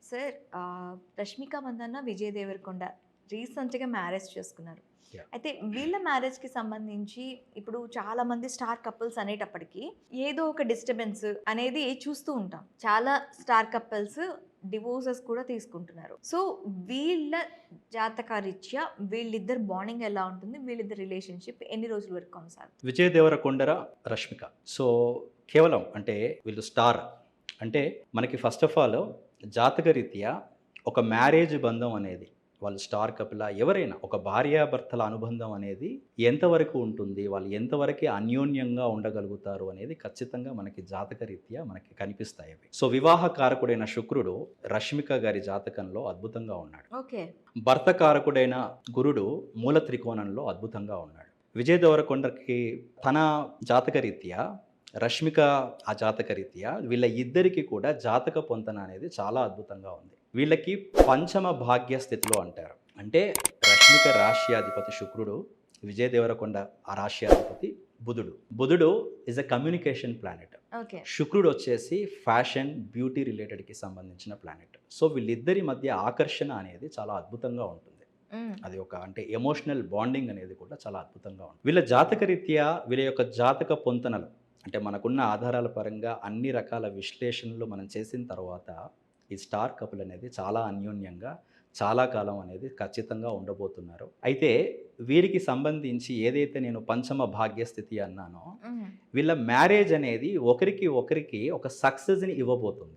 Sir, Rashmika Mandanna, Vijay Devarakonda రీసెంట్‌గా marriage చేసుకున్నారు. Yeah! అయితే వీళ్ళ మ్యారేజ్‌కి సంబంధించి ఇప్పుడు చాలామంది స్టార్ కపుల్స్ అనేటప్పటికి ఏదో ఒక డిస్టర్బెన్స్ అనేది చూస్తూ ఉంటాం. చాలా స్టార్ కపుల్స్ డివోర్సెస్ కూడా తీసుకుంటున్నారు. సో, వీళ్ళ జాతకరీత్యా వీళ్ళిద్దరి బాండింగ్ ఎలా ఉంటుంది? వీళ్ళిద్దరి రిలేషన్‌షిప్ ఎన్ని రోజుల వరకు కొనసాగుతుంది? విజయ్ దేవరకొండర, రష్మిక. సో, కేవలం అంటే వీళ్ళు స్టార్. అంటే మనకి ఫస్ట్ ఆఫ్ ఆల్ జాతకరీత్యా ఒక మ్యారేజ్ బంధం అనేది వాళ్ళు స్టార్ కపులా ఎవరైనా ఒక భార్యాభర్తల అనుబంధం అనేది ఎంతవరకు ఉంటుంది? వాళ్ళు ఎంతవరకు అన్యోన్యంగా ఉండగలుగుతారు అనేది ఖచ్చితంగా మనకి జాతకరీత్యా మనకి కనిపిస్తాయి అవి. సో, వివాహ కారకుడైన శుక్రుడు రష్మిక గారి జాతకంలో అద్భుతంగా ఉన్నాడు. ఓకే. భర్త కారకుడైన గురుడు మూల త్రికోణంలో అద్భుతంగా ఉన్నాడు. విజయ్ దేవరకొండకి తన జాతకరీత్యా, రష్మిక ఆ జాతకరీత్యా వీళ్ళ ఇద్దరికీ కూడా జాతక పొంతన అనేది చాలా అద్భుతంగా ఉంది. వీళ్ళకి పంచమ భాగ్య స్థితిలో అంటారు. అంటే రష్మిక రాశ్యాధిపతి శుక్రుడు, విజయ్ దేవరకొండ ఆ రాశ్యాధిపతి బుధుడు. బుధుడు is a communication planet. Okay. శుక్రుడు వచ్చేసి ఫ్యాషన్, బ్యూటీ రిలేటెడ్‌కి సంబంధించిన ప్లానెట్. సో, వీళ్ళిద్దరి మధ్య ఆకర్షణ అనేది చాలా అద్భుతంగా ఉంటుంది. హ్మ్. అది ఒక అంటే ఎమోషనల్ బాండింగ్ అనేది కూడా చాలా అద్భుతంగా ఉంటుంది. వీళ్ళ జాతకరీత్యా వీళ్ళ యొక్క జాతక పొంతనలు అంటే మనకున్న ఆధారాల పరంగా అన్ని రకాల విశ్లేషణలు మనం చేసిన తర్వాత ఈ స్టార్ కపుల్ అనేది చాలా అన్యోన్యంగా చాలా కాలం అనేది ఖచ్చితంగా ఉండబోతున్నారు. అయితే వీరికి సంబంధించి ఏదైతే నేను పంచమ భాగ్యస్థితి అన్నానో హ్మ్. వీళ్ళ మ్యారేజ్ అనేది ఒకరికి ఒకరికి ఒక సక్సెస్‌ని ఇవ్వబోతుంది.